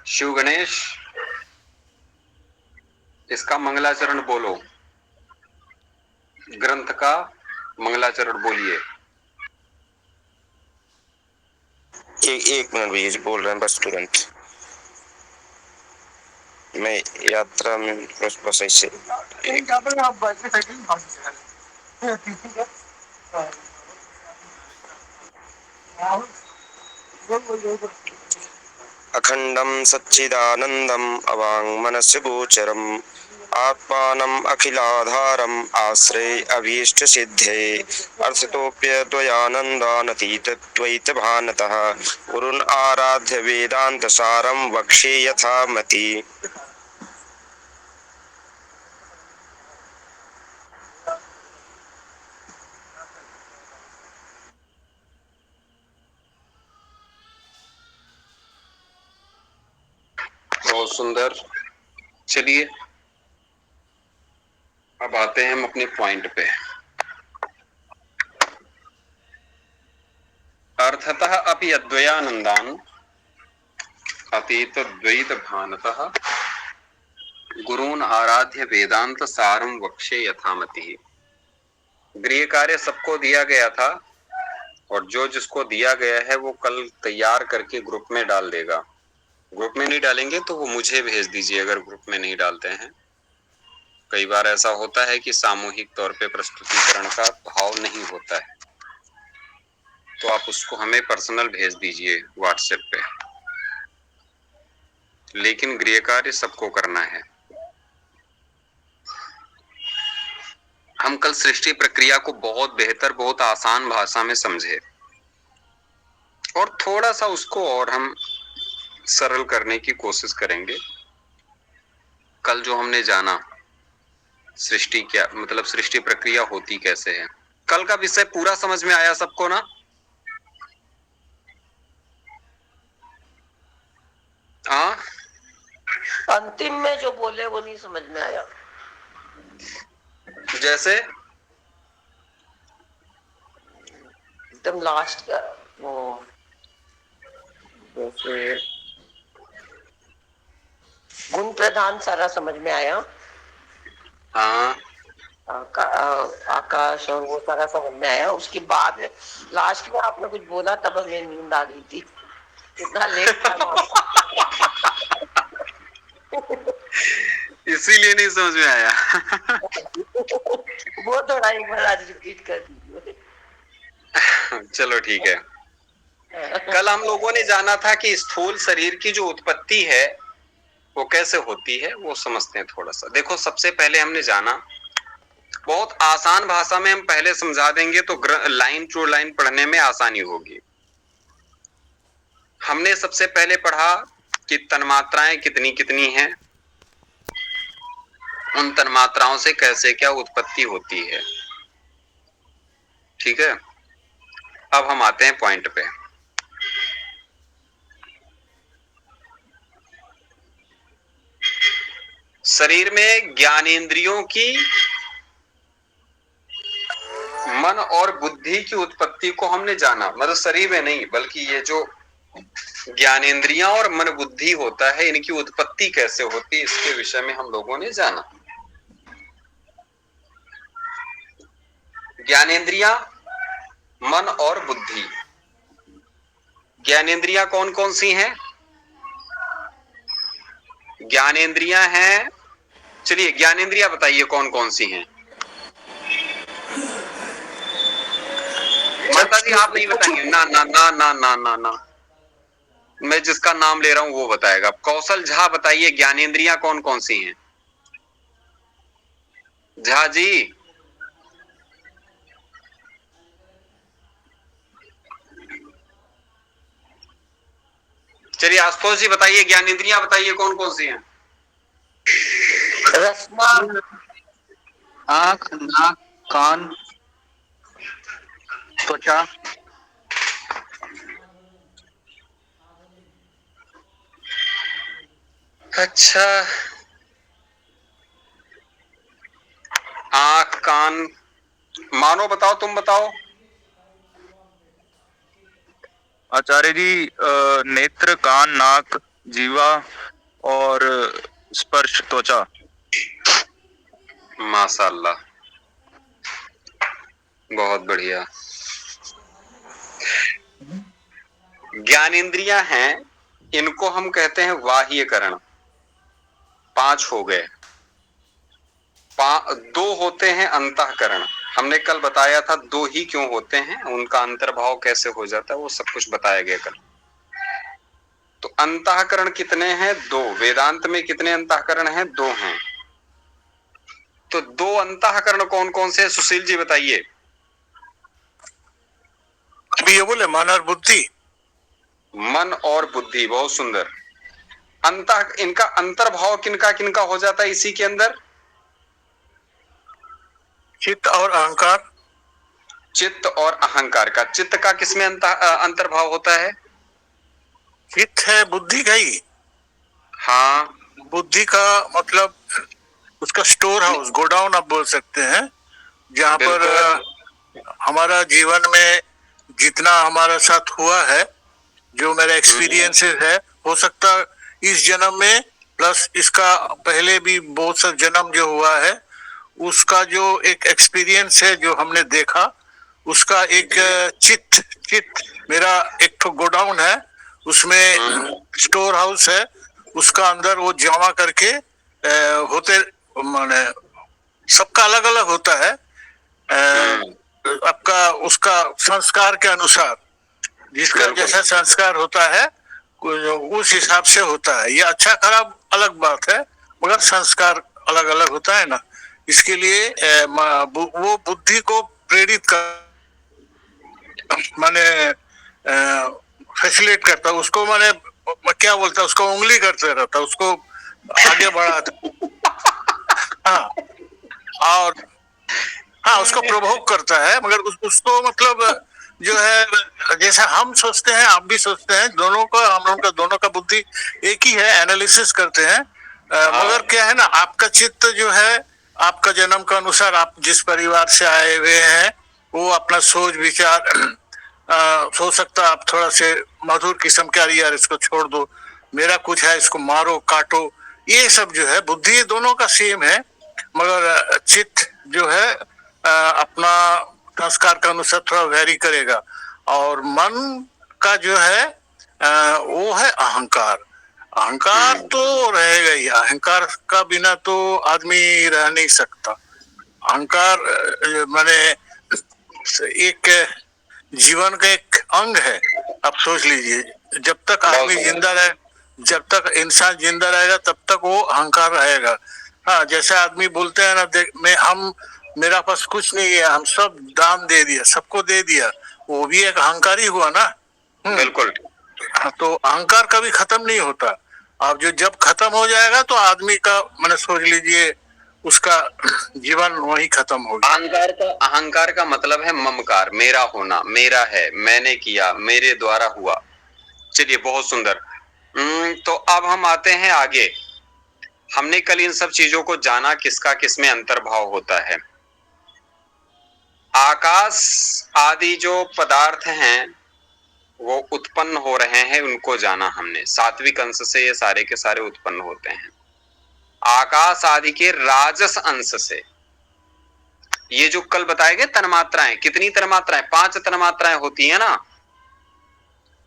शिव गणेश, इसका मंगलाचरण बोलो। ग्रंथ का मंगलाचरण बोलिए। एक मिनट भैया जी, बोल रहे हैं बस तुरंत। मैं यात्रा में बस ऐसे अखंडम सच्चिदानंदम अवांगमनस्य गोचरम आत्मानम अखिलाधारम आश्रय अभीष्ट सिद्धे अर्थितोप्यद्वयानंदानतीत द्वैत भानतः गुरुन् आराध्य वेदांत सारम वक्षे यथामति। बहुत सुंदर। चलिए अब आते हैं हम अपने पॉइंट पे। अर्थतः अपि अद्वयानंदान अतीत द्वैत भानतः गुरून् आराध्य वेदांत सारम वक्षे यथामति। गृह कार्य सबको दिया गया था और जो जिसको दिया गया है वो कल तैयार करके ग्रुप में डाल देगा। ग्रुप में नहीं डालेंगे तो वो मुझे भेज दीजिए अगर ग्रुप में नहीं डालते हैं। कई बार ऐसा होता है कि सामूहिक तौर पे प्रस्तुतिकरण का भाव नहीं होता है, तो आप उसको हमें पर्सनल भेज दीजिए व्हाट्सएप पे। लेकिन गृह कार्य सबको करना है। हम कल सृष्टि प्रक्रिया को बहुत बेहतर, बहुत आसान भाषा में समझे और थोड़ा सा उसको और हम सरल करने की कोशिश करेंगे। कल जो हमने जाना सृष्टि क्या मतलब, सृष्टि प्रक्रिया होती कैसे है, कल का विषय पूरा समझ में आया सबको ना? हाँ, अंतिम में जो बोले वो नहीं समझ में आया। जैसे एकदम लास्ट का वो, जैसे गुण प्रधान सारा समझ में आया। हाँ, आकाश और वो सारा समझ में आया। उसके बाद लास्ट में आपने कुछ बोला तब हमें नींद आ गई थी, इतना लेट था। इसीलिए नहीं समझ में आया। वो थोड़ा एक बार आज रिपीट कर दीजिए। चलो ठीक है। कल हम लोगों ने जाना था कि स्थूल शरीर की जो उत्पत्ति है वो कैसे होती है, वो समझते हैं थोड़ा सा। देखो, सबसे पहले हमने जाना, बहुत आसान भाषा में हम पहले समझा देंगे तो लाइन टू लाइन पढ़ने में आसानी होगी। हमने सबसे पहले पढ़ा कि तन्मात्राएं कितनी कितनी हैं, उन तन्मात्राओं से कैसे क्या उत्पत्ति होती है। ठीक है, अब हम आते हैं पॉइंट पे। शरीर में ज्ञानेंद्रियों की, मन और बुद्धि की उत्पत्ति को हमने जाना। मतलब शरीर में नहीं, बल्कि ये जो ज्ञानेंद्रियां और मन बुद्धि होता है, इनकी उत्पत्ति कैसे होती है, इसके विषय में हम लोगों ने जाना। ज्ञानेंद्रियां, मन और बुद्धि। ज्ञानेंद्रियां कौन कौन सी हैं? ज्ञानेंद्रियां हैं, चलिए ज्ञानेंद्रियां बताइए कौन कौन सी हैं। माता जी आप नहीं बताएंगे? ना ना ना ना ना ना ना, मैं जिसका नाम ले रहा हूं वो बताएगा। कौशल झा बताइए ज्ञानेंद्रियां कौन कौन सी हैं। झा जी, चलिए आशुतोष जी बताइए ज्ञानेंद्रियां बताइए कौन कौन सी हैं। रसना, आँख, नाक, कान, त्वचा। अच्छा, आंख, कान, मानो बताओ, तुम बताओ। आचार्य जी, नेत्र, कान, नाक, जीवा और स्पर्श त्वचा। माशाल्लाह, बहुत बढ़िया। ज्ञानेंद्रियां हैं, इनको हम कहते हैं बाह्य करण। 5 हो गए। 2 होते हैं अंतःकरण। हमने कल बताया था 2 ही क्यों होते हैं, उनका अंतर्भाव कैसे हो जाता है, वो सब कुछ बताया गया कल। तो अंतःकरण कितने हैं? 2। वेदांत में कितने अंतःकरण हैं? 2 हैं। तो 2 अंतःकरण कौन कौन से हैं? सुशील जी बताइए। अभी ये बोले मन और बुद्धि। मन और बुद्धि, बहुत सुंदर। इनका अंतर्भाव किनका किनका हो जाता है इसी के अंदर? चित्त और अहंकार। चित्त और अहंकार का। चित्त का किसमें अंतर्भाव होता है? चित्त है बुद्धि का ही। हाँ, बुद्धि का मतलब उसका स्टोर हाउस, गोडाउन आप बोल सकते हैं, जहाँ पर हमारा जीवन में जितना हमारा साथ हुआ है, जो मेरा एक्सपीरियंसेस है, हो सकता इस जन्म में प्लस इसका पहले भी बहुत सा जन्म जो हुआ है, उसका जो एक एक्सपीरियंस है, जो हमने देखा, उसका एक चित्त मेरा एक तो गोडाउन है, उसमें स्टोर हाउस है, उसका अंदर वो जमा करके होते, माने सबका अलग अलग होता है, आपका उसका संस्कार के अनुसार, जिसका जैसा संस्कार होता है उस हिसाब से होता है। ये अच्छा खराब अलग बात है, मगर संस्कार अलग अलग होता है ना। इसके लिए वो बुद्धि को प्रेरित कर, माने फैसिलेट करता, उसको माने क्या बोलता, उसको उंगली करते रहता, उसको आगे बढ़ाता। हाँ, और हाँ, उसको प्रभोग करता है, मगर उसको मतलब जो है, जैसा हम सोचते हैं आप भी सोचते हैं, दोनों का, हम लोगों का दोनों का बुद्धि एक ही है, एनालिसिस करते हैं। मगर क्या है ना, आपका चित्त जो है, आपका जन्म का अनुसार, आप जिस परिवार से आए हुए हैं, वो अपना सोच विचार हो सकता आप थोड़ा से मधुर किस्म के, यार इसको छोड़ दो, मेरा कुछ है, इसको मारो काटो, ये सब जो है बुद्धि दोनों का सेम है, मगर चित्त जो है अपना संस्कार के अनुसार थोड़ा वेरी करेगा। और मन का जो है वो है अहंकार। अहंकार तो रहेगा ही, अहंकार का बिना तो आदमी रह नहीं सकता। अहंकार माने एक जीवन का एक अंग है, आप सोच लीजिए। जब तक आदमी जिंदा रहे, जब तक इंसान जिंदा रहेगा, तब तक वो अहंकार रहेगा। हाँ, जैसे आदमी बोलते हैं ना, देख मेरा पास कुछ नहीं है, हम सब दान दे दिया, सबको दे दिया, वो भी एक अहंकार ही हुआ ना। बिल्कुल। तो अहंकार कभी खत्म नहीं होता। अब जो जब खत्म हो जाएगा तो आदमी का, मैंने सोच लीजिए, उसका जीवन वही खत्म हो गया। अहंकार का मतलब है ममकार, मेरा होना, मेरा है, मैंने किया, मेरे द्वारा हुआ। चलिए, बहुत सुंदर। तो अब हम आते हैं आगे। हमने कल इन सब चीजों को जाना, किसका किसमें अंतर्भाव होता है। आकाश आदि जो पदार्थ हैं वो उत्पन्न हो रहे हैं, उनको जाना हमने। सात्विक अंश से ये सारे के सारे उत्पन्न होते हैं। आकाश आदि के राजस अंश से, ये जो कल बताए गए तन्मात्राएं, कितनी तन्मात्राएं? 5 तन्मात्राएं होती है ना,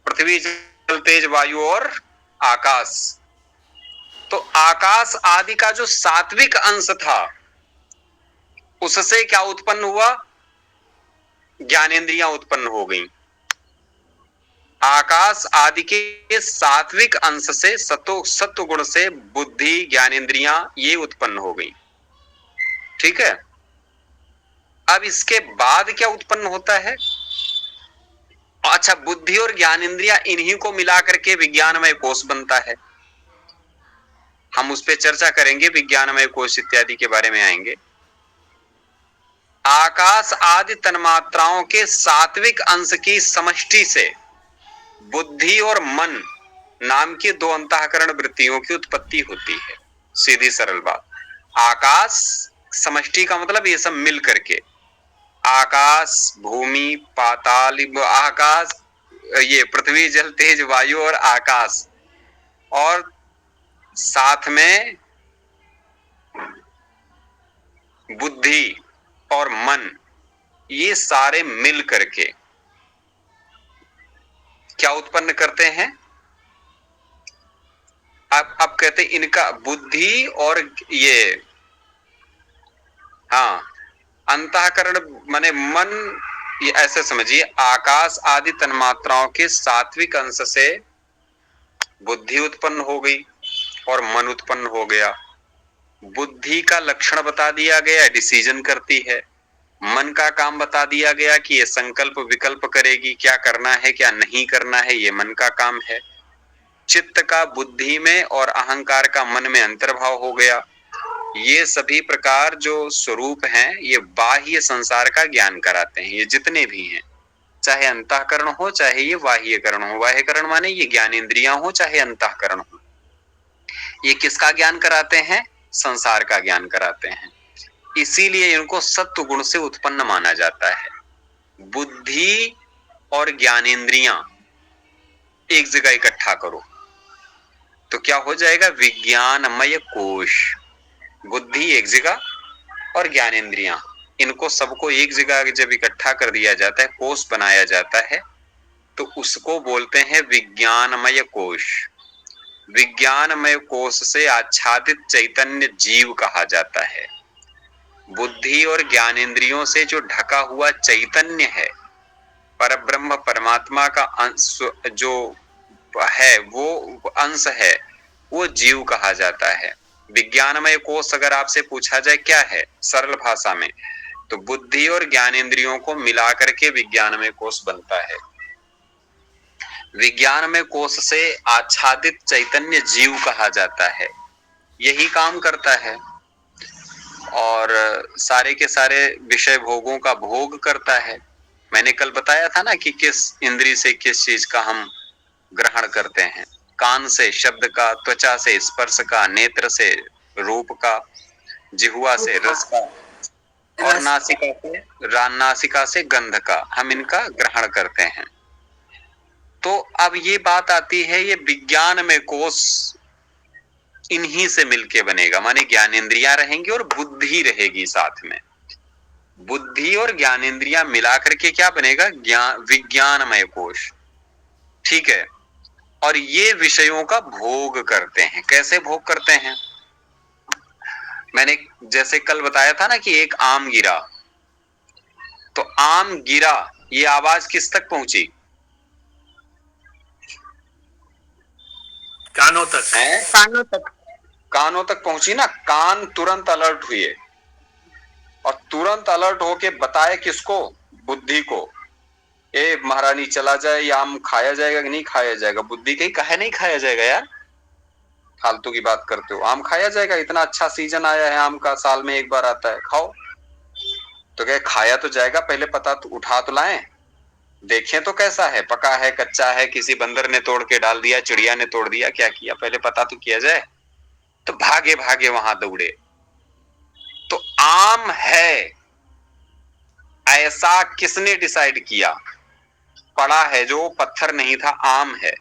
पृथ्वी जल तेज वायु और आकाश। तो आकाश आदि का जो सात्विक अंश था, उससे क्या उत्पन्न हुआ? ज्ञानेंद्रियां उत्पन्न हो गई। आकाश आदि के सात्विक अंश से, सत्व गुण से बुद्धि, ज्ञानेंद्रियां ये उत्पन्न हो गई। ठीक है। अब इसके बाद क्या उत्पन्न होता है? अच्छा, बुद्धि और ज्ञानेंद्रियां, इन्हीं को मिलाकर के विज्ञानमय कोश बनता है। हम उस पर चर्चा करेंगे, विज्ञानमय कोश इत्यादि के बारे में आएंगे। आकाश आदि तन्मात्राओं के सात्विक अंश की समष्टि से बुद्धि और मन नाम की 2 अंतःकरण वृत्तियों की उत्पत्ति होती है। सीधी सरल बात। आकाश समष्टि का मतलब ये सब मिल करके, आकाश, भूमि, पाताल, आकाश, ये पृथ्वी जल तेज वायु और आकाश, और साथ में बुद्धि और मन, ये सारे मिल करके क्या उत्पन्न करते हैं? अब कहते हैं इनका बुद्धि और ये, हाँ, अंतःकरण माने मन, ये ऐसे समझिए, आकाश आदि तन्मात्राओं के सात्विक अंश से बुद्धि उत्पन्न हो गई और मन उत्पन्न हो गया। बुद्धि का लक्षण बता दिया गया, डिसीजन करती है। मन का काम बता दिया गया कि ये संकल्प विकल्प करेगी, क्या करना है क्या नहीं करना है, ये मन का काम है। चित्त का बुद्धि में और अहंकार का मन में अंतर्भाव हो गया। ये सभी प्रकार जो स्वरूप हैं, ये बाह्य संसार का ज्ञान कराते हैं। ये जितने भी हैं, चाहे अंतःकरण हो चाहे ये बाह्यकरण हो, बाह्यकरण माने ये ज्ञानेंद्रियां हो चाहे अंतःकरण हो, ये किसका ज्ञान कराते हैं? संसार का ज्ञान कराते हैं। इसीलिए इनको सत्व गुण से उत्पन्न माना जाता है। बुद्धि और ज्ञानेंद्रियां एक जगह इकट्ठा करो तो क्या हो जाएगा? विज्ञानमय कोश। बुद्धि एक जगह और ज्ञानेंद्रियां, इनको सबको एक जगह जब इकट्ठा कर दिया जाता है, कोश बनाया जाता है, तो उसको बोलते हैं विज्ञानमय कोश। विज्ञानमय कोश से आच्छादित चैतन्य जीव कहा जाता है। बुद्धि और ज्ञानेंद्रियों से जो ढका हुआ चैतन्य है, परब्रह्म परमात्मा का अंश जो है, वो अंश है, वो जीव कहा जाता है। विज्ञानमय कोश अगर आपसे पूछा जाए क्या है सरल भाषा में, तो बुद्धि और ज्ञानेंद्रियों को मिलाकर के विज्ञानमय कोश बनता है। विज्ञानमय कोश से आच्छादित चैतन्य जीव कहा जाता है, यही काम करता है और सारे के सारे विषय भोगों का भोग करता है। मैंने कल बताया था ना कि किस इंद्री से किस चीज का हम ग्रहण करते हैं। कान से शब्द का, त्वचा से स्पर्श का, नेत्र से रूप का, जिह्वा से रस का और नासिका से गंध का, हम इनका ग्रहण करते हैं। तो अब ये बात आती है, ये विज्ञान में कोश इन्हीं से मिलके बनेगा, माने ज्ञानेंद्रियां रहेंगी और बुद्धि रहेगी साथ में। बुद्धि और ज्ञानेंद्रियां मिलाकर के क्या बनेगा? विज्ञानमय कोश। ठीक है। और ये विषयों का भोग करते हैं। कैसे भोग करते हैं? मैंने जैसे कल बताया था ना कि एक आम गिरा, तो आम गिरा, ये आवाज किस तक पहुंची? कानों तक। कानों तक पहुंची ना। कान तुरंत अलर्ट हुए और तुरंत अलर्ट होके बताए किसको? बुद्धि को। ए महारानी चला जाए, या आम खाया जाएगा कि नहीं खाया जाएगा? बुद्धि कही कहे नहीं खाया जाएगा यार, फालतू की बात करते हो, आम खाया जाएगा, इतना अच्छा सीजन आया है आम का, साल में एक बार आता है, खाओ। तो क्या खाया तो जाएगा, पहले पता तो उठा तो लाएं, देखें तो कैसा है, पका है कच्चा है, किसी बंदर ने तोड़ के डाल दिया, चिड़िया ने तोड़ दिया, क्या किया, पहले पता तो किया जाए। तो भागे भागे वहां दौड़े। तो आम है ऐसा किसने डिसाइड किया? पड़ा है जो, पत्थर नहीं था, आम है,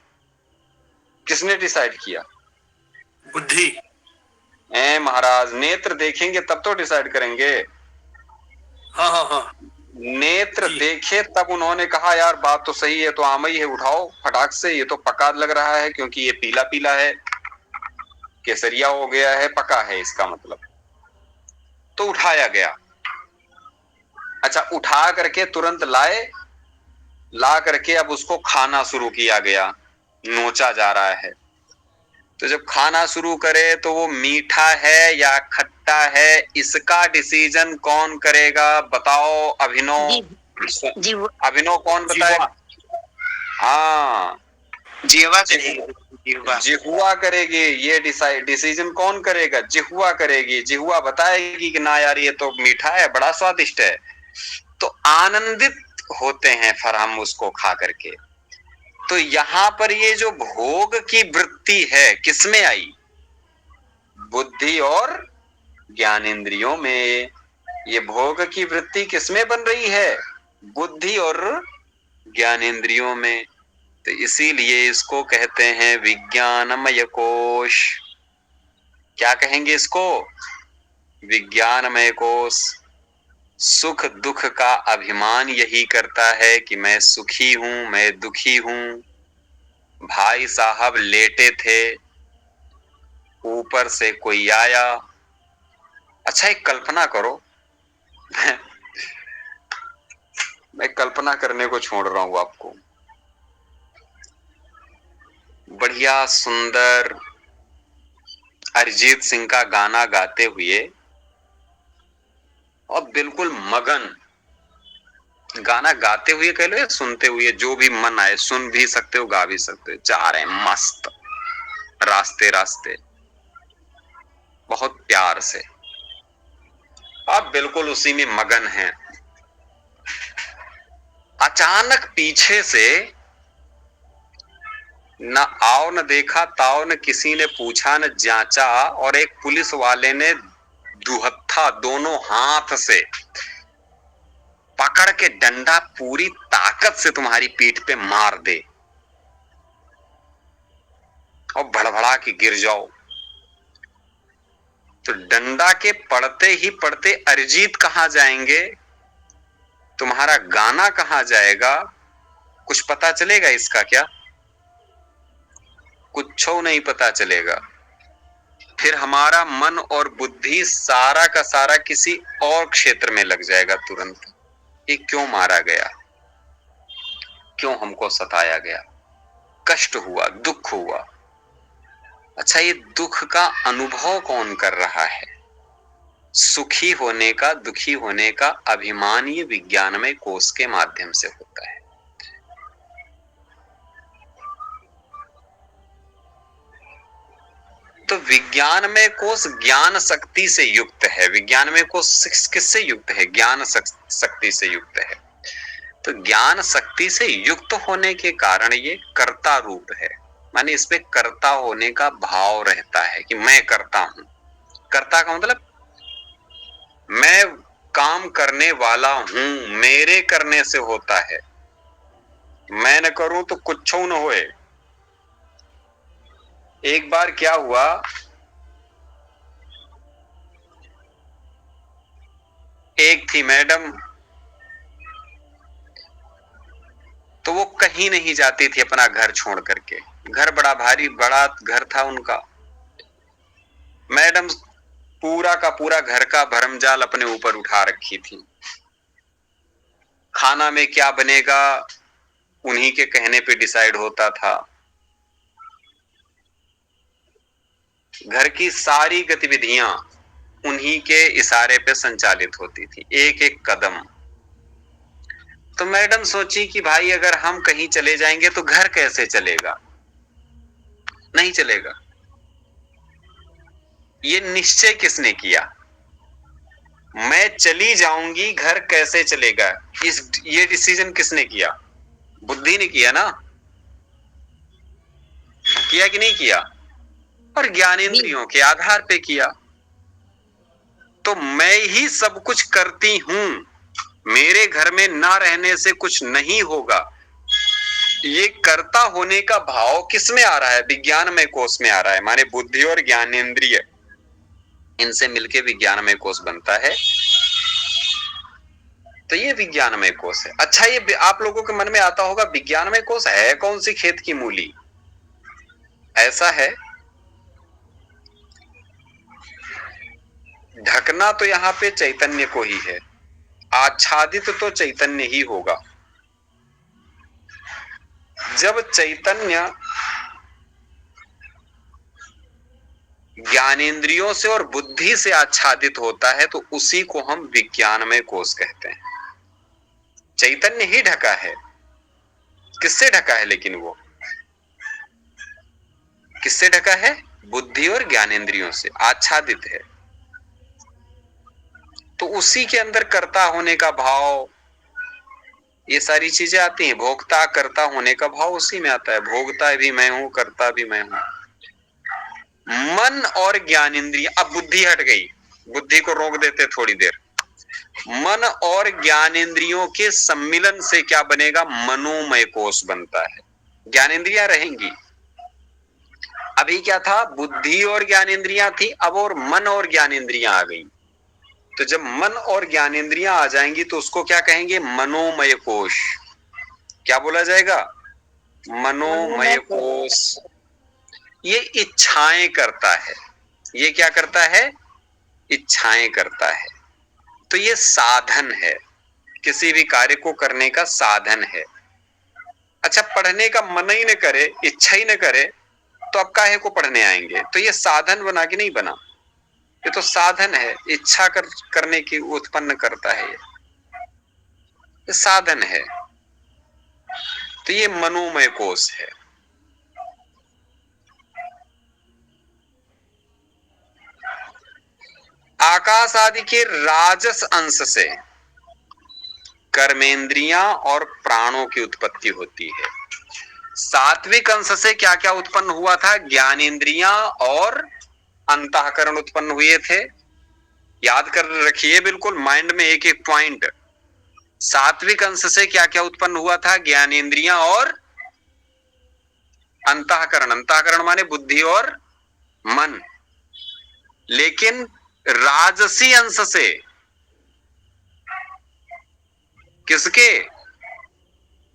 किसने डिसाइड किया? बुद्धि। महाराज, नेत्र देखेंगे तब तो डिसाइड करेंगे। हाँ हाँ हाँ। नेत्र देखे तब उन्होंने कहा यार बात तो सही है, तो आम ही है, उठाओ फटाक से, ये तो पका लग रहा है क्योंकि ये पीला पीला है, केसरिया हो गया है, पका है इसका मतलब। तो उठाया गया। अच्छा, उठा करके तुरंत लाए, ला करके अब उसको खाना शुरू किया गया, नोचा जा रहा है। तो जब खाना शुरू करे तो वो मीठा है या खट्टा है, इसका डिसीजन कौन करेगा? बताओ अभिनव। अभिनव कौन बताएगा? हाँ, जिह्वा करेगी। जिह्वा करेगी। ये डिसीजन कौन करेगा? जिह्वा करेगी। जिह्वा बताएगी कि ना यार ये तो मीठा है, बड़ा स्वादिष्ट है। तो आनंदित होते हैं फिर हम उसको खा करके। तो यहां पर ये जो भोग की वृत्ति है किसमें आई? बुद्धि और ज्ञानेंद्रियों में। ये भोग की वृत्ति किसमें बन रही है? बुद्धि और ज्ञानेंद्रियों में। तो इसीलिए इसको कहते हैं विज्ञानमय कोश। क्या कहेंगे इसको? विज्ञानमय कोश। सुख दुख का अभिमान यही करता है कि मैं सुखी हूं, मैं दुखी हूं। भाई साहब लेटे थे, ऊपर से कोई आया। अच्छा एक कल्पना करो, मैं कल्पना करने को छोड़ रहा हूं आपको। बढ़िया सुंदर अरिजीत सिंह का गाना गाते हुए और बिल्कुल मगन, गाना गाते हुए कह लो या सुनते हुए, जो भी मन आए, सुन भी सकते हो गा भी सकते हो, जा रहे हैं मस्त रास्ते रास्ते बहुत प्यार से, आप बिल्कुल उसी में मगन हैं। अचानक पीछे से न आओ न देखा ताओ, न किसी ने पूछा न जांचा, और एक पुलिस वाले ने दुहत्था दोनों हाथ से पकड़ के डंडा पूरी ताकत से तुम्हारी पीठ पे मार दे और भड़बड़ा के गिर जाओ, तो डंडा के पड़ते ही पड़ते अरिजीत कहां जाएंगे, तुम्हारा गाना कहां जाएगा, कुछ पता चलेगा इसका क्या? कुछ नहीं पता चलेगा। फिर हमारा मन और बुद्धि सारा का सारा किसी और क्षेत्र में लग जाएगा तुरंत। ये क्यों मारा गया, क्यों हमको सताया गया, कष्ट हुआ, दुख हुआ। अच्छा ये दुख का अनुभव कौन कर रहा है? सुखी होने का, दुखी होने का अभिमान ये विज्ञानमय कोश के माध्यम से होता है। तो विज्ञानमय कोश ज्ञान शक्ति से युक्त है। विज्ञानमय कोश किससे युक्त है? ज्ञान शक्ति से युक्त है। तो ज्ञान शक्ति से युक्त होने के कारण ये कर्ता रूप है, माने इसमें कर्ता होने का भाव रहता है कि मैं करता हूं। कर्ता का मतलब मैं काम करने वाला हूं, मेरे करने से होता है, मैं न करूं तो कुछ न होए। एक बार क्या हुआ, एक थी मैडम, तो वो कहीं नहीं जाती थी अपना घर छोड़ करके। घर बड़ा भारी, बड़ा घर था उनका। मैडम पूरा का पूरा घर का भरमजाल अपने ऊपर उठा रखी थी। खाना में क्या बनेगा उन्हीं के कहने पे डिसाइड होता था। घर की सारी गतिविधियां उन्हीं के इशारे पे संचालित होती थी, एक एक कदम। तो मैडम सोची कि भाई अगर हम कहीं चले जाएंगे तो घर कैसे चलेगा? नहीं चलेगा। ये निश्चय किसने किया? मैं चली जाऊंगी, घर कैसे चलेगा, ये डिसीजन किसने किया? बुद्धि ने किया ना? किया कि नहीं किया? और ज्ञानेंद्रियों के आधार पे किया। तो मैं ही सब कुछ करती हूं, मेरे घर में ना रहने से कुछ नहीं होगा। ये कर्ता होने का भाव किस में आ रहा है? विज्ञानमय कोश में आ रहा है। माने बुद्धि और ज्ञानेंद्रिय इनसे मिलके विज्ञानमय कोश बनता है। तो ये विज्ञानमय कोश है। अच्छा ये आप लोगों के मन में आता होगा विज्ञानमय कोश है कौन सी खेत की मूली? ऐसा है, ढकना तो यहां पे चैतन्य को ही है, आच्छादित तो चैतन्य ही होगा। जब चैतन्य ज्ञानेंद्रियों से और बुद्धि से आच्छादित होता है तो उसी को हम विज्ञानमय कोश कहते हैं। चैतन्य ही ढका है। किससे ढका है? लेकिन वो किससे ढका है? बुद्धि और ज्ञानेंद्रियों से आच्छादित है। तो उसी के अंदर कर्ता होने का भाव, ये सारी चीजें आती हैं। भोक्ता कर्ता होने का भाव उसी में आता है। भोगता भी मैं हूं, कर्ता भी मैं हूं। मन और ज्ञानेंद्रिय, अब बुद्धि हट गई, बुद्धि को रोक देते थोड़ी देर। मन और ज्ञानेंद्रियों के सम्मिलन से क्या बनेगा? मनोमय कोश बनता है। ज्ञानेंद्रियां रहेंगी। अभी क्या था, बुद्धि और ज्ञानेंद्रियां थी, अब और मन और ज्ञानेंद्रियां आ गई। तो जब मन और ज्ञानेंद्रियां आ जाएंगी तो उसको क्या कहेंगे, मनोमय कोश। क्या बोला जाएगा, मनोमय कोश। ये इच्छाएं करता है, ये क्या करता है, इच्छाएं करता है। तो ये साधन है, किसी भी कार्य को करने का साधन है। अच्छा, पढ़ने का मन ही न करे, इच्छा ही न करे, तो अब काहे को पढ़ने आएंगे। तो ये साधन बना कि नहीं बना, ये तो साधन है, इच्छा करने की उत्पन्न करता है, ये साधन है। तो ये मनोमय कोश है। आकाश आदि के राजस अंश से कर्मेंद्रियां और प्राणों की उत्पत्ति होती है। सात्विक अंश से क्या क्या उत्पन्न हुआ था, ज्ञानेंद्रियां और अंतःकरण उत्पन्न हुए थे। याद कर रखिए बिल्कुल माइंड में एक एक पॉइंट। सात्विक अंश से क्या क्या उत्पन्न हुआ था, ज्ञानेंद्रियां और अंतःकरण। अंतःकरण माने बुद्धि और मन। लेकिन राजसी अंश से किसके,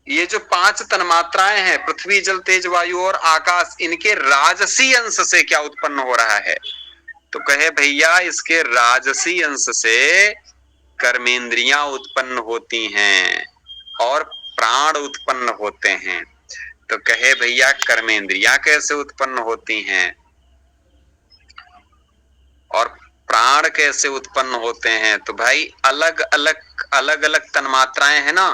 ये जो 5 तन्मात्राएं हैं, पृथ्वी जल तेज वायु और आकाश, इनके राजसी अंश से क्या उत्पन्न हो रहा है। तो कहे भैया इसके राजसी अंश से कर्मेंद्रियां उत्पन्न होती हैं और प्राण उत्पन्न होते हैं। तो कहे भैया कर्मेंद्रियां कैसे उत्पन्न होती हैं और प्राण कैसे उत्पन्न होते हैं। तो भाई अलग अलग तन्मात्राएं हैं ना,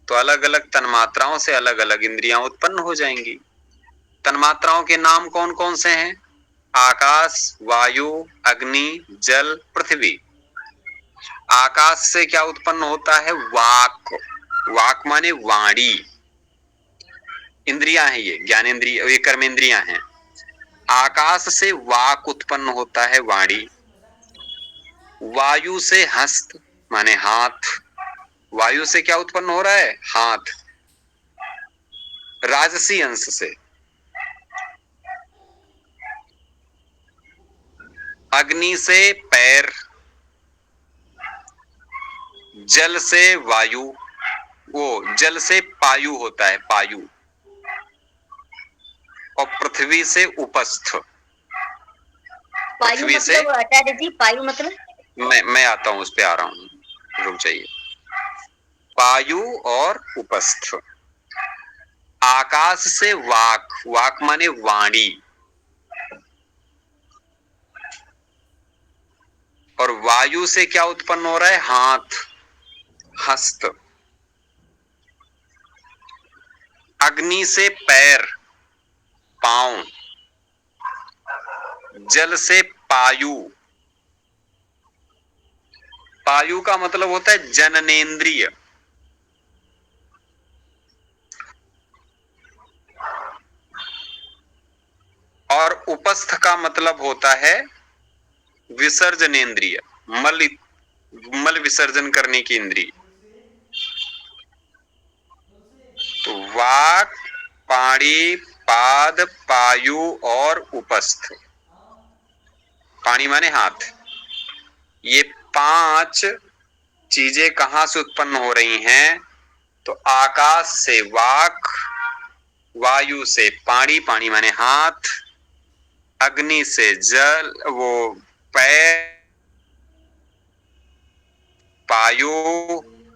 तो अलग अलग तन्मात्राओं से अलग अलग इंद्रियां उत्पन्न हो जाएंगी। तन्मात्राओं के नाम कौन कौन से हैं, आकाश, वायु, अग्नि, जल, पृथ्वी। आकाश से क्या उत्पन्न होता है, वाक। वाक माने वाणी, इंद्रियां हैं ये, ज्ञानेंद्रिय, ये कर्मेंद्रियां हैं। आकाश से वाक उत्पन्न होता है, वाणी। वायु से हस्त माने हाथ, वायु से क्या उत्पन्न हो रहा है, हाथ, राजसी अंश से। अग्नि से पैर, जल से वायु, वो जल से पायु होता है, पायु। और पृथ्वी से उपस्थ। पायु मतलब आचार्य जी, पायु मतलब, मैं आता हूं, उस पे आ रहा हूं, रुक जाइए। पायु और उपस्थ। आकाश से वाक, वाक माने वाणी। और वायु से क्या उत्पन्न हो रहा है, हाथ, हस्त। अग्नि से पैर, पांव। जल से पायु, पायु का मतलब होता है जननेंद्रिय। और उपस्थ का मतलब होता है विसर्जनेंद्रिय, मल विसर्जन करने की इंद्रिय। तो वाक, पाणी, पाद, पायु और उपस्थ। पाणी माने हाथ। ये 5 चीजें कहां से उत्पन्न हो रही हैं, तो आकाश से वाक, वायु से पाणी, पाणी माने हाथ, अग्नि से जल, वो पैर, पायु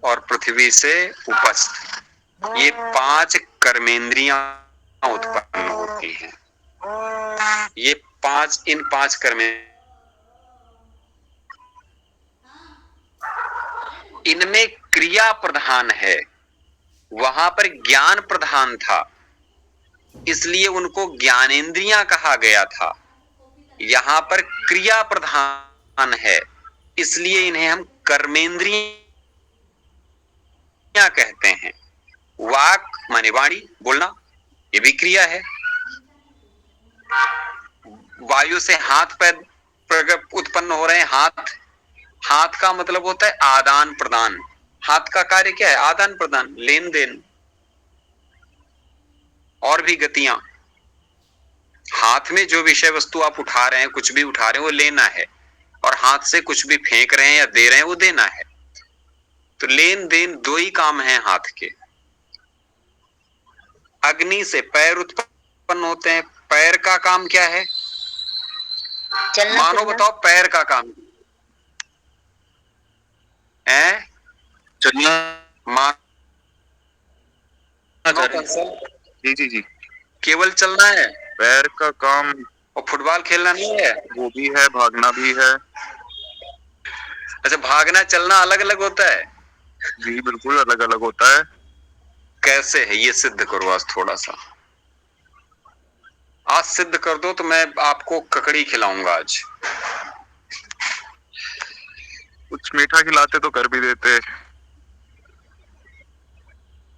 और पृथ्वी से उपस्थ। ये 5 कर्मेंद्रियां उत्पन्न होती हैं। ये 5, इन 5 कर्मेंद्रियां, इनमें क्रिया प्रधान है, वहां पर ज्ञान प्रधान था, इसलिए उनको ज्ञानेंद्रियां कहा गया था। यहां पर क्रिया प्रधान है, इसलिए इन्हें हम कर्मेंद्रियां कहते हैं। वाक माने वाणी, बोलना, ये भी क्रिया है। वायु से हाथ पैर उत्पन्न हो रहे हैं, हाथ। हाथ का मतलब होता है आदान प्रदान। हाथ का कार्य क्या है, आदान प्रदान, लेन देन। और भी गतियां। हाथ में जो विषय वस्तु आप उठा रहे हैं, कुछ भी उठा रहे हैं, वो लेना है, और हाथ से कुछ भी फेंक रहे हैं या दे रहे हैं, वो देना है। तो लेन देन दो ही काम है हाथ के। अग्नि से पैर उत्पन्न होते हैं। पैर का काम क्या है? चलना मानो फिरना। बताओ, पैर का काम है चलना। मानो आचार्य कंसल, जी जी जी। केवल चलना है पैर का काम और फुटबॉल खेलना नहीं है। वो भी है, भागना भी है। अच्छा, भागना चलना अलग अलग होता है? जी बिल्कुल अलग अलग होता है। कैसे है ये सिद्ध करो आज थोड़ा सा। आज सिद्ध कर दो तो मैं आपको ककड़ी खिलाऊंगा आज। कुछ मीठा खिलाते तो कर भी देते।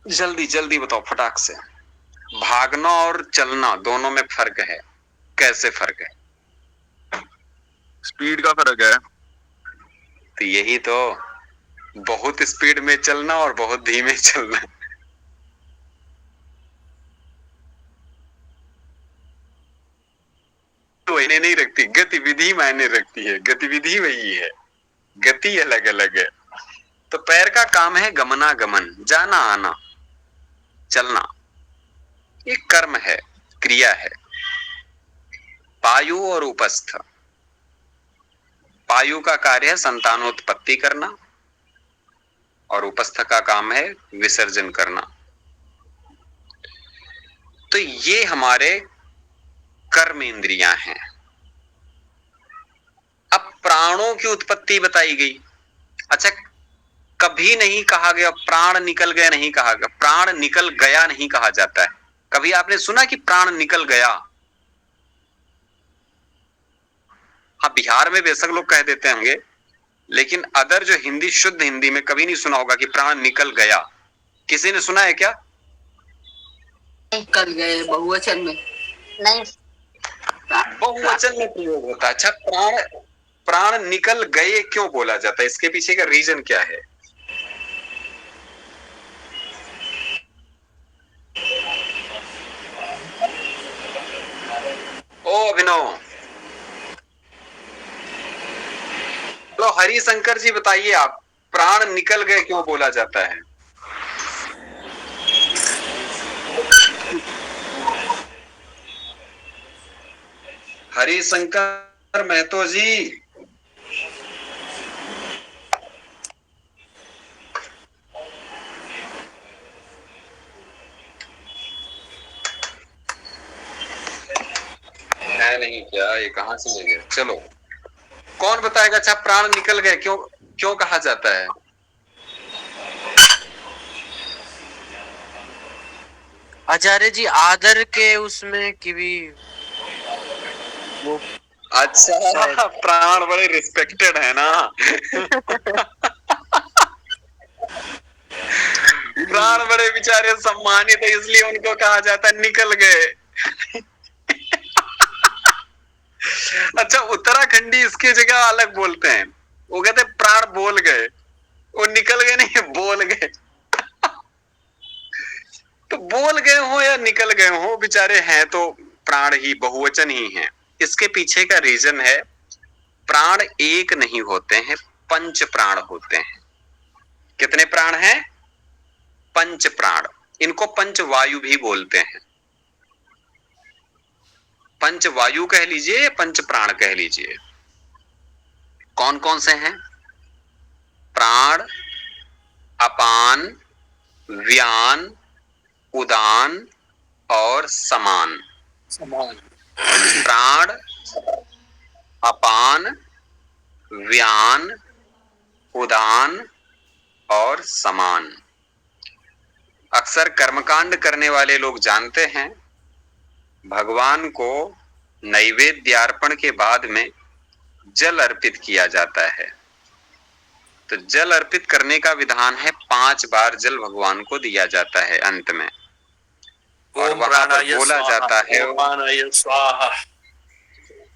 जल्दी जल्दी बताओ फटाक से। भागना और चलना दोनों में फर्क है। कैसे फर्क है? स्पीड का फर्क है। तो यही तो, बहुत स्पीड में चलना और बहुत धीमे चलना। तो मायने नहीं रखती, गतिविधि मायने रखती है। गतिविधि वही है, गति अलग अलग है। तो पैर का काम है गमनागमन, जाना आना, चलना। ये कर्म है, क्रिया है। पायु और उपस्थ। पायु का कार्य है संतानोत्पत्ति करना, और उपस्थ का काम है विसर्जन करना। तो ये हमारे कर्म इंद्रियां हैं। अब प्राणों की उत्पत्ति बताई गई। अच्छा, कभी नहीं कहा गया प्राण निकल गया, नहीं कहा गया प्राण निकल गया, नहीं कहा जाता है। कभी आपने सुना कि प्राण निकल गया? हाँ, बिहार में बेशक लोग कह देते होंगे, लेकिन अदर जो हिंदी, शुद्ध हिंदी में कभी नहीं सुना होगा कि प्राण निकल गया। किसी ने सुना है क्या? निकल गए बहुवचन में नहीं। बहुवचन में प्रयोग होता है। अच्छा, प्राण निकल गए क्यों बोला जाता है? इसके पीछे का रीजन क्या है? ओ अभिनव, तो हरिशंकर जी बताइए, आप प्राण निकल गए क्यों बोला जाता है? हरिशंकर महतो जी, है नहीं क्या? ये कहां से ले गए? चलो, कौन बताएगा? अच्छा, प्राण निकल गए क्यों क्यों कहा जाता है? आचार्य जी आदर के उसमें की भी वो। अच्छा, प्राण बड़े रिस्पेक्टेड है ना। प्राण बड़े बेचारे सम्मानित है, इसलिए उनको कहा जाता है निकल गए। अच्छा, उत्तराखंडी इसकी जगह अलग बोलते हैं। वो कहते हैं प्राण बोल गए। वो निकल गए नहीं, बोल गए। तो बोल गए हो या निकल गए हो, बेचारे हैं तो प्राण ही, बहुवचन ही है। इसके पीछे का रीजन है, प्राण एक नहीं होते हैं, पंच प्राण होते हैं। कितने प्राण हैं? पंच प्राण। इनको पंच वायु भी बोलते हैं। पंच वायु कह लीजिए, पंच प्राण कह लीजिए। कौन कौन से हैं? प्राण, अपान, व्यान, उदान और समान। प्राण, अपान, व्यान, उदान और समान। अक्सर कर्मकांड करने वाले लोग जानते हैं, भगवान को नैवेद्यार्पण के बाद में जल अर्पित किया जाता है। तो जल अर्पित करने का विधान है, 5 बार जल भगवान को दिया जाता है अंत में, और वहां पर बोला जाता है ओम स्वाहा,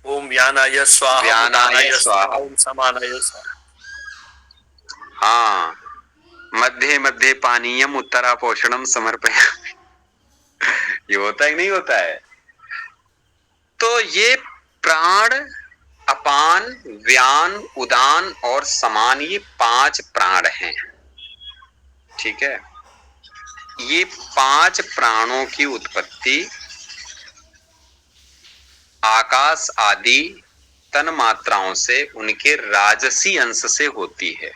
ओम व्यानाय स्वाहा, व्यानाय स्वाहा, ओम समानाय स्वाहा। हाँ, मध्ये मध्ये पानीयम उत्तरा पोषणम समर्पयामि। ये होता है नहीं होता है? तो ये प्राण, अपान, व्यान, उदान और समान, ये 5 प्राण हैं। ठीक है, ये 5 प्राणों की उत्पत्ति आकाश आदि तन मात्राओं से, उनके राजसी अंश से होती है।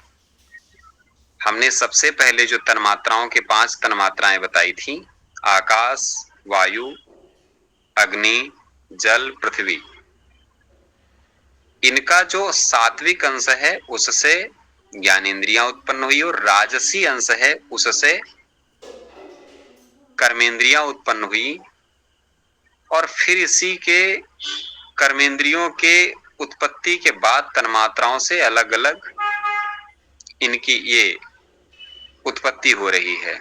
हमने सबसे पहले जो तन मात्राओं के 5 तन मात्राएं बताई थी, आकाश, वायु, अग्नि, जल, पृथ्वी, इनका जो सात्विक अंश है उससे ज्ञानेंद्रियां उत्पन्न हुई और राजसी अंश है उससे कर्मेंद्रियां उत्पन्न हुई, और फिर इसी के कर्मेंद्रियों के उत्पत्ति के बाद तन्मात्राओं से अलग अलग इनकी ये उत्पत्ति हो रही है।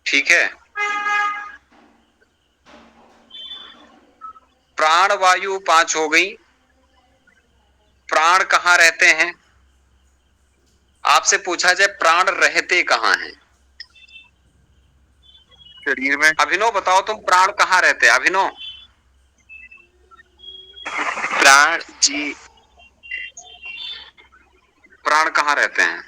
ठीक है, प्राण वायु 5 हो गई। प्राण कहां रहते हैं? आपसे पूछा जाए प्राण रहते कहां हैं? शरीर में। अभिनव बताओ तुम, प्राण कहां रहते हैं? अभिनव, प्राण जी, प्राण कहां रहते हैं?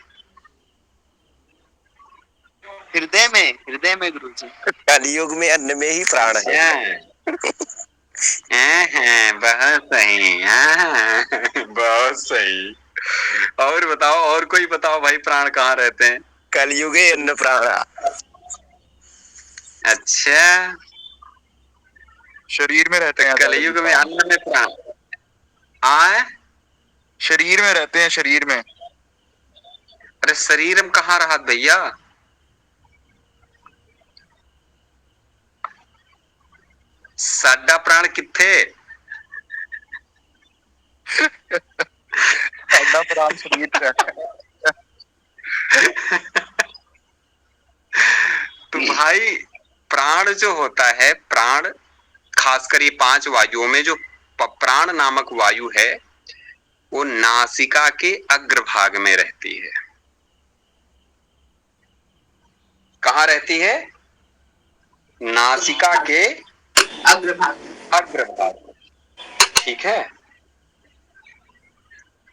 हृदय में गुरुजी। कलयुग में अन्न में ही प्राण है। बहुत सही, बहुत सही। और बताओ, और कोई बताओ भाई, प्राण कहाँ रहते हैं? कलयुगे अन्न प्राण। अच्छा, शरीर में रहते हैं। कलयुग में अन्न में प्राण आए? शरीर में रहते हैं, शरीर में। अरे शरीर में कहाँ रहा भैया? साडा प्राण किथे? साडा प्राण शरीर में है। तो भाई प्राण जो होता है, प्राण खासकर ये 5 वायुओं में जो प्राण नामक वायु है वो नासिका के अग्रभाग में रहती है। कहाँ रहती है? नासिका के अग्रभाग। ठीक है,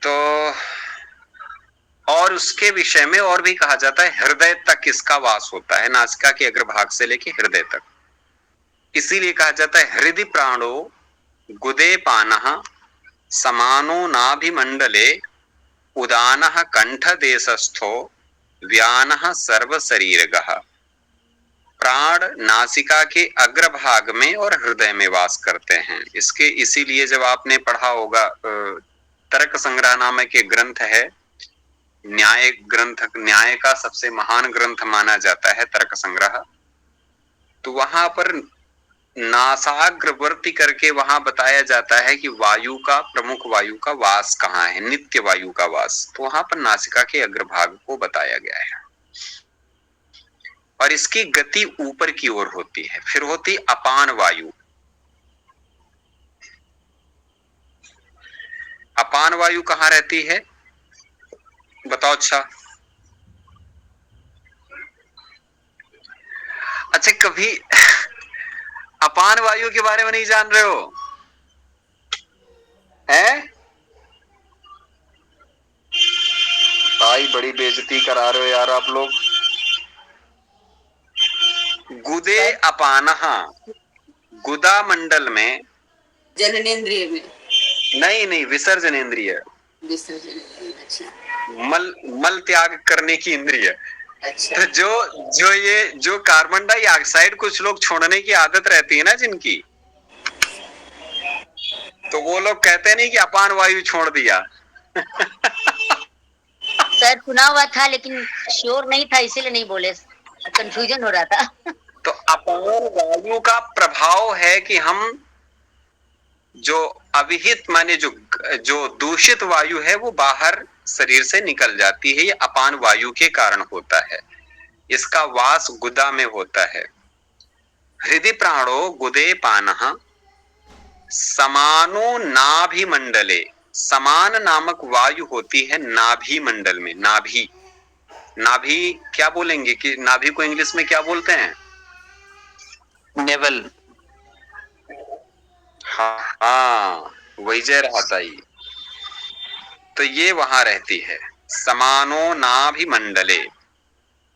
तो और उसके विषय में और भी कहा जाता है, हृदय तक इसका वास होता है, नासिका के अग्रभाग से लेके हृदय तक। इसीलिए कहा जाता है हृदय प्राणो गुदे पानः समानो नाभिमंडले उदानः कंठ देशस्थो व्यानः सर्व शरीरगः। प्राण नासिका के अग्रभाग में और हृदय में वास करते हैं। इसके इसीलिए जब आपने पढ़ा होगा, तर्क संग्रह नामक एक ग्रंथ है, न्याय ग्रंथ, न्याय का सबसे महान ग्रंथ माना जाता है तर्क संग्रह, तो वहां पर नासाग्रवर्ती करके वहां बताया जाता है कि वायु का, प्रमुख वायु का वास कहाँ है, नित्य वायु का वास, तो वहां पर नासिका के अग्रभाग को बताया गया है। और इसकी गति ऊपर की ओर होती है। फिर होती अपान वायु। अपान वायु कहाँ रहती है बताओ? अच्छा कभी अपान वायु के बारे में नहीं जान रहे हो? हैं? भाई बड़ी बेइज्जती करा रहे हो यार आप लोग। गुदे अपानहा, गुदा मंडल में, जननेंद्रिय में, नहीं विसर्जनेंद्रिय, अच्छा, मल त्याग करने की इंद्रिय। अच्छा। तो जो कार्बन डाइऑक्साइड कुछ लोग छोड़ने की आदत रहती है ना जिनकी, तो वो लोग कहते नहीं कि अपान वायु छोड़ दिया। सर सुना हुआ था लेकिन श्योर नहीं था, इसीलिए नहीं बोले, कंफ्यूजन हो रहा था। तो अपान वायु का प्रभाव है कि हम जो अविहित माने जो दूषित वायु है वो बाहर शरीर से निकल जाती है। ये अपान वायु के कारण होता है। इसका वास गुदा में होता है। हृदय प्राणो गुदे पानः समानो नाभि मंडले। समान नामक वायु होती है नाभि मंडल में। नाभि नाभि क्या बोलेंगे कि नाभि को इंग्लिश में क्या बोलते हैं? नेवल। हाँ, वही जय रहा ये। तो ये वहां रहती है। समानो नाभि मंडले।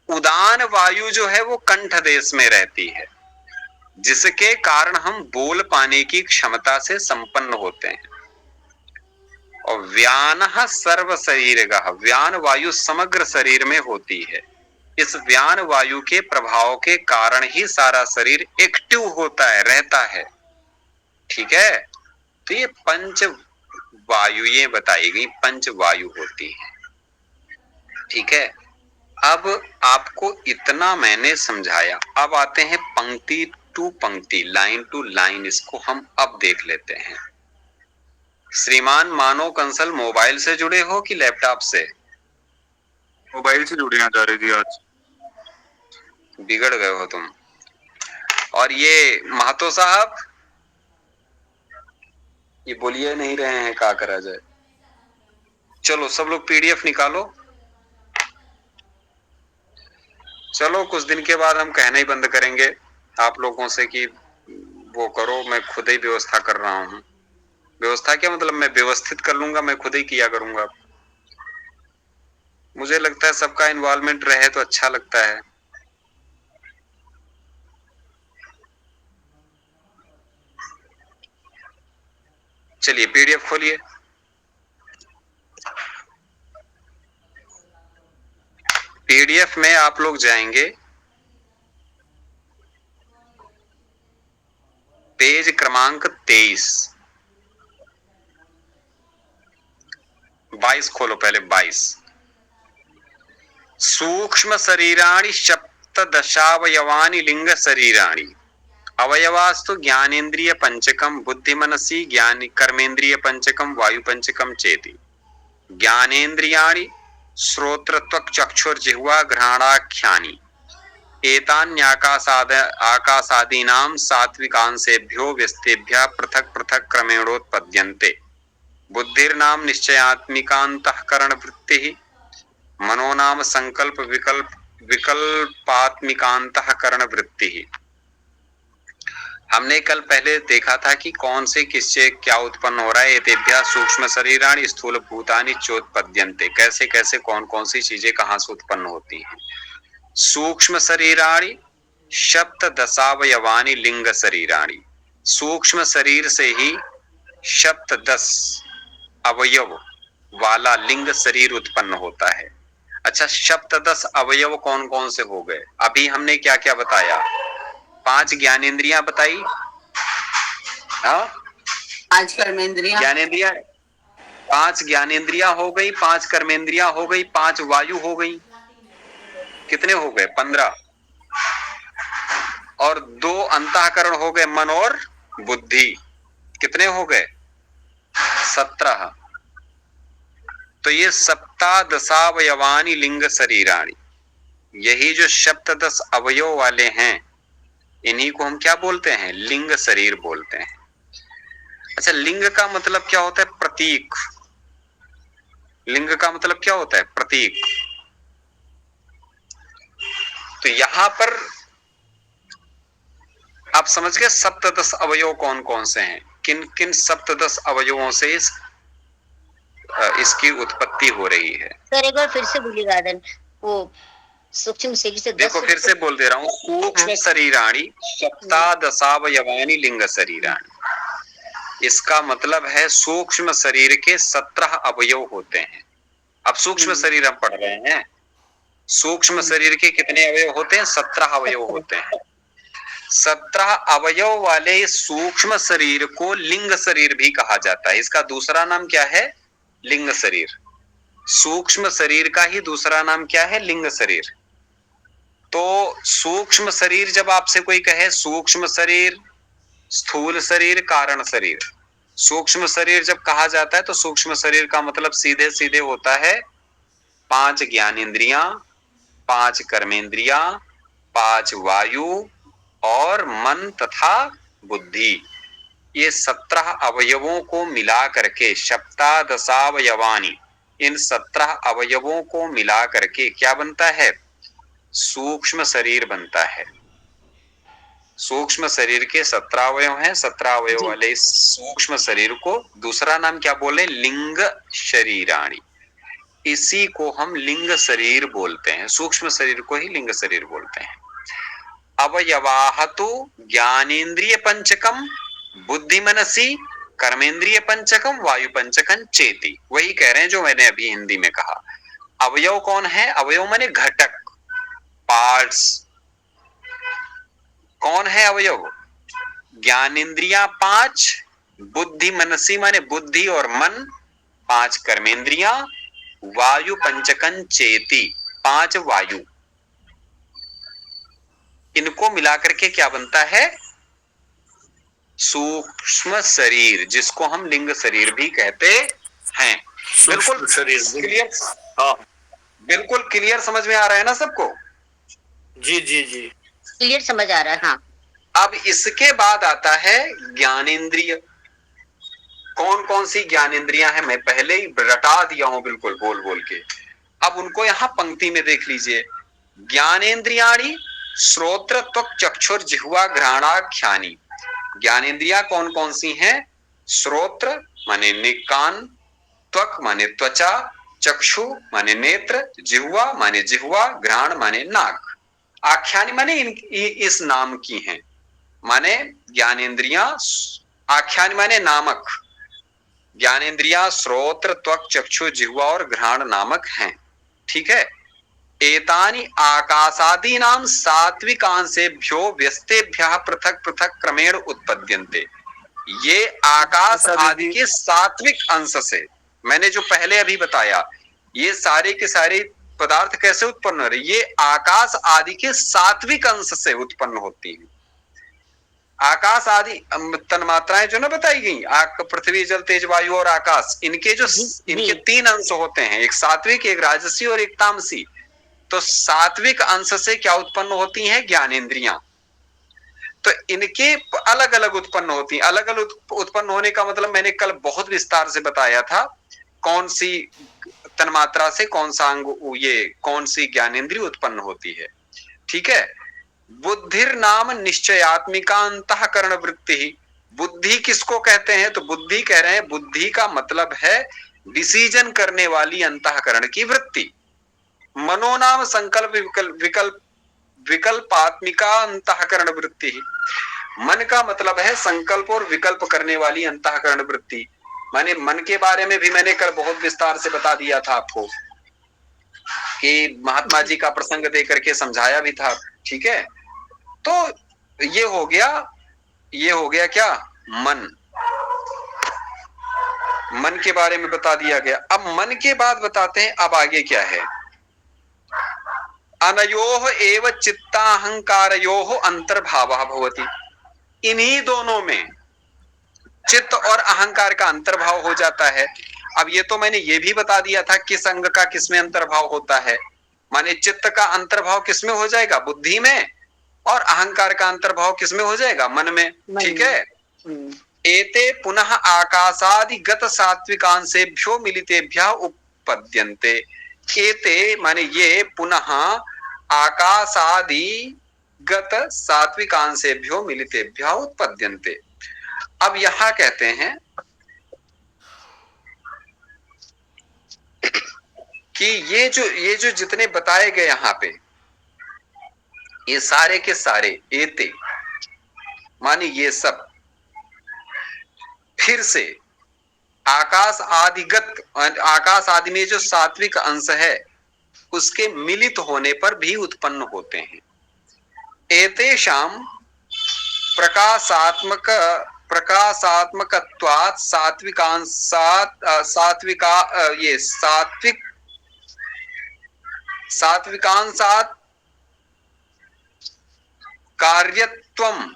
उदान वायु जो है वो कंठ देश में रहती है, जिसके कारण हम बोल पाने की क्षमता से संपन्न होते हैं। और व्यानः सर्व शरीरगः, व्यान वायु समग्र शरीर में होती है। इस व्यान वायु के प्रभाव के कारण ही सारा शरीर एक्टिव होता है, रहता है। ठीक है, तो ये पंच वायुएं बताई गई, पंच वायु होती है। ठीक है, अब आपको इतना मैंने समझाया। अब आते हैं पंक्ति टू पंक्ति, लाइन टू लाइन, इसको हम अब देख लेते हैं। श्रीमान मानव कंसल मोबाइल से जुड़े हो कि लैपटॉप से? मोबाइल से जुड़े हैं आचार्य जी आज। बिगड़ गए हो तुम। और ये महतो साहब, ये बोलिए नहीं रहे हैं, क्या करा जाए। चलो सब लोग पीडीएफ निकालो। चलो कुछ दिन के बाद हम कहना ही बंद करेंगे आप लोगों से कि वो करो, मैं खुद ही व्यवस्था कर रहा हूं। व्यवस्था क्या मतलब, मैं व्यवस्थित कर लूंगा, मैं खुद ही किया करूंगा। मुझे लगता है सबका इन्वॉल्वमेंट रहे तो अच्छा लगता है। चलिए पीडीएफ खोलिए। पीडीएफ में आप लोग जाएंगे पेज क्रमांक 22 खोलो पहले। 22 सूक्ष्म शरीराणि सप्तदशावयवानि लिंग शरीराणि। अवयवास्तु ज्ञानेन्द्रिय पंचकम, बुद्धि मनसी ज्ञान कर्मेंद्रिय पंचकम, वायु पंचकम चेति। ज्ञानेन्द्रियाणि श्रोत्र त्वक् चक्षुर्जिह्वा घ्राणाख्यानि। आकाशादीनां सात्विकांशेभ्यो व्यस्तेभ्यः पृथक पृथक क्रमेणोत्पद्यन्ते। बुद्धिर्नाम निश्चयात्मिकान्तःकरण वृत्तिः, मनोनाम संकल्प विकल्पात्मिकान्तःकरण वृत्तिः। हमने कल पहले देखा था कि कौन से किससे क्या उत्पन्न हो रहा है। एतेभ्यः सूक्ष्म शरीराणि स्थूल भूतानि चोत्पद्यन्ते। कैसे कैसे कौन कौन सी चीजें कहाँ से उत्पन्न होती हैं। सूक्ष्म शरीराणि सप्तदशावयवानि लिंग शरीराणि। सूक्ष्म शरीर से ही 10 अवयव वाला लिंग शरीर उत्पन्न होता है। अच्छा, 10 अवयव कौन कौन से हो गए? अभी हमने क्या क्या बताया? 5 ज्ञानेंद्रियां बताई। हाँ, 5 कर्मेंद्रियां, ज्ञानेंद्रियां 5 ज्ञानेंद्रियां हो गई, 5 कर्मेंद्रियां हो गई, 5 वायु हो गई। कितने हो गए? 15। और 2 अंतःकरण हो गए, मन और बुद्धि। कितने हो गए? 17। तो ये सप्तादशावयवानि लिंग शरीराणि, यही जो 10 अवयव वाले हैं, इन्हीं को हम क्या बोलते हैं? लिंग शरीर बोलते हैं। अच्छा, लिंग का मतलब क्या होता है? प्रतीक। लिंग का मतलब क्या होता है? प्रतीक। तो यहां पर आप समझ गए 10 अवयव कौन कौन से हैं, किन किन 10 अवयवों से इसकी उत्पत्ति हो रही है। सर एक बार फिर से बोलिएगा आदन, वो सूक्ष्म शरीर से 10। देखो फिर से बोल दे रहा हूँ, सूक्ष्म शरीराणि सप्तादशावयवानि लिंग शरीराणि। इसका मतलब है सूक्ष्म शरीर के 17 अवयव होते हैं। अब सूक्ष्म शरीर हम पढ़ रहे हैं, सूक्ष्म शरीर के कितने अवयव होते हैं? 17 अवयव होते हैं। 17 अवयव वाले सूक्ष्म शरीर को लिंग शरीर भी कहा जाता है। इसका दूसरा नाम क्या है? लिंग शरीर। सूक्ष्म शरीर का ही दूसरा नाम क्या है? लिंग शरीर। तो सूक्ष्म शरीर जब आपसे कोई कहे सूक्ष्म शरीर, स्थूल शरीर, कारण शरीर, सूक्ष्म शरीर जब कहा जाता है तो सूक्ष्म शरीर का मतलब सीधे सीधे होता है 5 ज्ञानेंद्रियां, 5 कर्मेंद्रियां, 5 वायु और मन तथा बुद्धि। ये 17 अवयवों को मिला करके सप्तादशावयवानि, इन 17 अवयवों को मिला करके क्या बनता है? सूक्ष्म शरीर बनता है। सूक्ष्म शरीर के 17 अवयव हैं। 17 अवयव जी। वाले इस सूक्ष्म शरीर को दूसरा नाम क्या बोले? लिंग शरीराणि। इसी को हम लिंग शरीर बोलते हैं। सूक्ष्म शरीर को ही लिंग शरीर बोलते हैं। अवयवाह तो ज्ञानेन्द्रिय पंचकम बुद्धि मनसी कर्मेंद्रिय पंचकम वायु पंचकम चेति। वही कह रहे हैं जो मैंने अभी हिंदी में कहा। अवयव कौन है? अवयव माने घटक, पार्ट्स। कौन है अवयव? ज्ञानेन्द्रियां 5, बुद्धि मनसी माने बुद्धि और मन 5, कर्मेंद्रियां, वायु पंचकन चेति 5 वायु। इनको मिलाकर के क्या बनता है? सूक्ष्म शरीर, जिसको हम लिंग शरीर भी कहते हैं। बिल्कुल शरीर क्लियर। हाँ बिल्कुल क्लियर समझ में आ रहा है ना सबको? जी जी जी क्लियर समझ आ रहा है। हाँ, अब इसके बाद आता है ज्ञानेंद्रिय। कौन कौन सी ज्ञानेंद्रियां हैं मैं पहले ही रटा दिया हूं बिल्कुल बोल बोल के। अब उनको यहां पंक्ति में देख लीजिए। ज्ञानेन्द्रियाणि श्रोत्र त्वक चक्षुर जिह्वा घ्राणाख्यानि। ज्ञानेन्द्रियां कौन कौन सी हैं? श्रोत्र माने कान, त्वक माने त्वचा, चक्षु माने नेत्र, जिह्वा माने जिह्वा, घ्राण माने नाक, आख्यानि माने इस नाम की हैं। माने ज्ञानेन्द्रियां, आख्यानि माने नामक। ज्ञानेन्द्रियां श्रोत्र त्वक चक्षु जिह्वा और घ्राण नामक हैं। ठीक है। एतानि आकाशादीनां सात्विकांशेभ्यो व्यस्तेभ्यः पृथक पृथक क्रमेण उत्पद्यन्ते। ये आकाश आदि के सात्विक अंश से, मैंने जो पहले अभी बताया, ये सारे के सारे पदार्थ कैसे उत्पन्न हो रहे? ये आकाश आदि के सात्विक अंश से उत्पन्न होती हैं। आकाश आदि तन्मात्राएं जो ना बताई गई, पृथ्वी जल तेज वायु और आकाश, इनके जो इनके 3 अंश होते हैं, एक सात्विक, एक राजसी और एक तामसी। तो सात्विक अंश से क्या उत्पन्न होती हैं? ज्ञानेंद्रियां। तो इनके अलग अलग उत्पन्न होती हैं। अलग अलग उत्पन्न होने का मतलब मैंने कल बहुत विस्तार से बताया था। कौन सी तन्मात्रा से कौन सा अंग, ये कौन सी ज्ञानेंद्रिय उत्पन्न होती है। ठीक है। बुद्धिर नाम निश्चयात्मिका अंतःकरण वृत्ति। बुद्धि किसको कहते हैं? तो बुद्धि कह रहे हैं, बुद्धि का मतलब है डिसीजन करने वाली अंतःकरण की वृत्ति। मनोनाम संकल्प विकल्प विकल्पात्मिका अंतःकरण वृत्ति। मन का मतलब है संकल्प और विकल्प करने वाली अंतःकरण वृत्ति। माने मन के बारे में भी मैंने कल बहुत विस्तार से बता दिया था आपको, कि महात्मा जी का प्रसंग दे करके समझाया भी था। ठीक है। तो ये हो गया क्या? मन। मन के बारे में बता दिया गया। अब मन के बाद बताते हैं अब आगे क्या है। अनयोः एव चित्ताहंकारयोः अंतर्भावः भवति। इन्हीं दोनों में चित्त और अहंकार का अंतर्भाव हो जाता है। अब ये तो मैंने ये भी बता दिया था किस अंग का किसमें अंतर्भाव होता है। माने चित्त का अंतर्भाव किसमें हो जाएगा? बुद्धि में। और अहंकार का अंतर्भाव किसमें हो जाएगा? मन में। ठीक है। एते पुनः आकाशादिगत सात्विकांशेभ्यो मिलितेभ्यः उपपद्यन्ते। एते माने ये पुनः आकाशादिगत सात्विकांशेभ्यो मिलितेभ्यः उत्पद्यन्ते। अब यहां कहते हैं कि ये जो जितने बताए गए यहां पे, ये सारे के सारे एते माने ये सब फिर से आकाश आदि में जो सात्विक अंश है उसके मिलित होने पर भी उत्पन्न होते हैं। एतेषाम प्रकाशात्मकत्वात् सात्विकांशात् कार्यत्वम्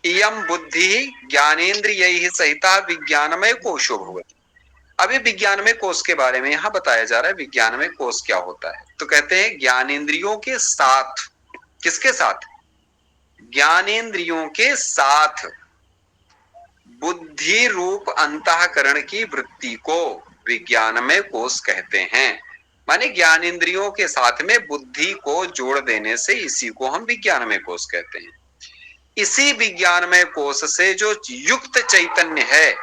इयं बुद्धि ज्ञानेन्द्रियैः सहिता विज्ञानमय कोशो भवति। अभी विज्ञानमय कोश के बारे में यहां बताया जा रहा है। विज्ञानमय कोश क्या होता है? तो कहते हैं ज्ञानेन्द्रियों के साथ। किसके साथ? ज्ञानेन्द्रियों के साथ बुद्धि रूप अंतःकरण की वृत्ति को विज्ञानमय कोश कहते हैं। माने ज्ञानेंद्रियों के साथ में बुद्धि को जोड़ देने से इसी को हम विज्ञानमय कोश कहते हैं। इसी विज्ञानमय कोश से जो युक्त चैतन्य है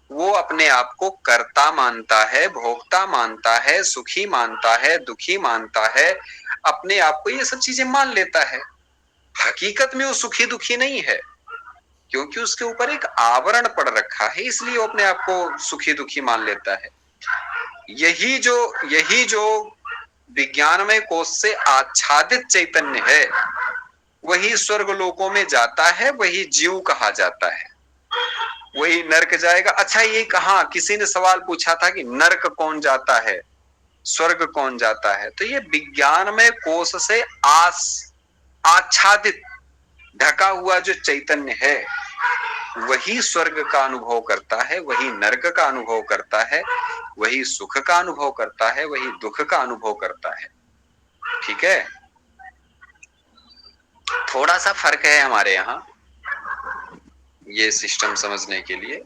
वो अपने आप को कर्ता मानता है, भोक्ता मानता है, सुखी मानता है, दुखी मानता है, अपने आप को ये सब चीजें मान लेता है। हकीकत में वो सुखी दुखी नहीं है, क्योंकि उसके ऊपर एक आवरण पड़ रखा है, इसलिए वो अपने आप को सुखी दुखी मान लेता है। यही जो विज्ञानमय कोश से आच्छादित चैतन्य है वही स्वर्ग लोकों में जाता है, वही जीव कहा जाता है, वही नरक जाएगा। अच्छा, ये कहा किसी ने सवाल पूछा था कि नरक कौन जाता है, स्वर्ग कौन जाता है, तो ये विज्ञानमय कोश से आच्छादित ढका हुआ जो चैतन्य है वही स्वर्ग का अनुभव करता है, वही नरक का अनुभव करता है, वही सुख का अनुभव करता है, वही दुख का अनुभव करता है। ठीक है, थोड़ा सा फर्क है हमारे यहाँ ये सिस्टम समझने के लिए।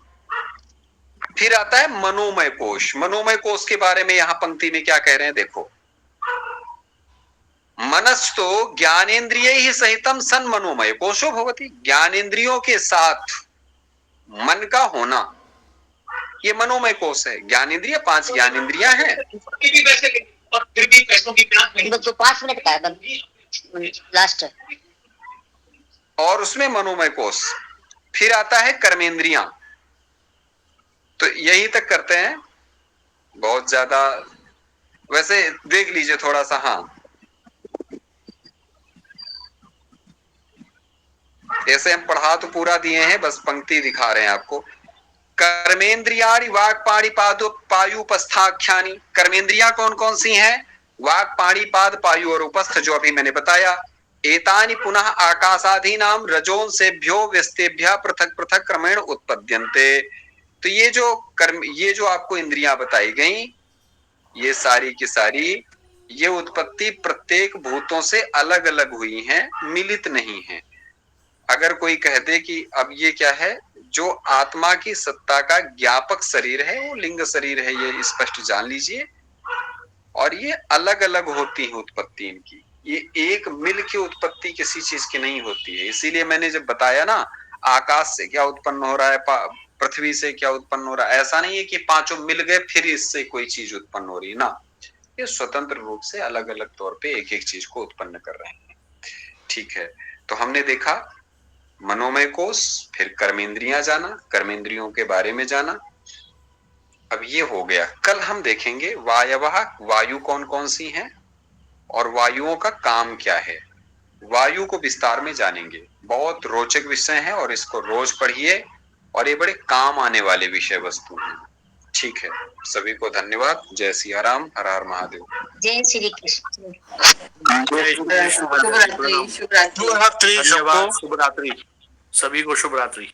फिर आता है मनोमय कोश। मनोमय कोश के बारे में यहाँ पंक्ति में क्या कह रहे हैं देखो, मनस्तु ज्ञानेन्द्रिय ही सहितम सन मनोमय कोशो भवति। ज्ञानेन्द्रियों के साथ मन का होना ये मनोमय कोश है। ज्ञानेन्द्रिय 5 ज्ञानेन्द्रियां हैं। तो 5 मिनट का है लास्ट, और उसमें मनोमय कोश। फिर आता है कर्मेंद्रियां, तो यही तक करते हैं, बहुत ज्यादा वैसे देख लीजिए थोड़ा सा। हाँ, ऐसे हम पढ़ा तो पूरा दिए हैं, बस पंक्ति दिखा रहे हैं आपको। कर्मेंद्रियाणि वाक् पाणि पादो पायु उपस्थाख्यानि। कर्मेंद्रियां कौन कौन सी हैं? वाक् पाणि पाद पायु और उपस्थ, जो अभी मैंने बताया। एतानि पुनः आकाशादीनाम रजोन सेभ्यो व्यस्तेभ्य पृथक पृथक क्रमेण उत्पद्यन्ते। तो ये जो आपको इंद्रियां बताई गई, ये सारी की सारी ये उत्पत्ति प्रत्येक भूतों से अलग अलग हुई हैं, मिलित नहीं है। अगर कोई कह दे कि अब ये क्या है, जो आत्मा की सत्ता का ज्ञापक शरीर है वो लिंग शरीर है, ये स्पष्ट जान लीजिए। और ये अलग अलग होती है उत्पत्ति इनकी, ये एक मिल की उत्पत्ति किसी चीज की नहीं होती है। इसीलिए मैंने जब बताया ना, आकाश से क्या उत्पन्न हो रहा है, पृथ्वी से क्या उत्पन्न हो रहा है, ऐसा नहीं है कि पांचों मिल गए फिर इससे कोई चीज उत्पन्न हो रही है ना, ये स्वतंत्र रूप से अलग अलग तौर पे एक एक चीज को उत्पन्न कर रहे हैं। ठीक है, तो हमने देखा मनोमय कोश, फिर कर्मेंद्रियां जाना, कर्मेंद्रियों के बारे में जाना। अब ये हो गया। कल हम देखेंगे वायवः, वायु कौन कौन सी हैं और वायुओं का काम क्या है, वायु को विस्तार में जानेंगे। बहुत रोचक विषय है और इसको रोज पढ़िए, और ये बड़े काम आने वाले विषय वस्तु हैं। ठीक है, सभी को धन्यवाद। जय सिया राम, हर हर महादेव। जय श्री कृष्ण। शुभ रात्रि। शुभ रात्रि, सबको शुभ रात्रि, सभी को शुभ रात्रि।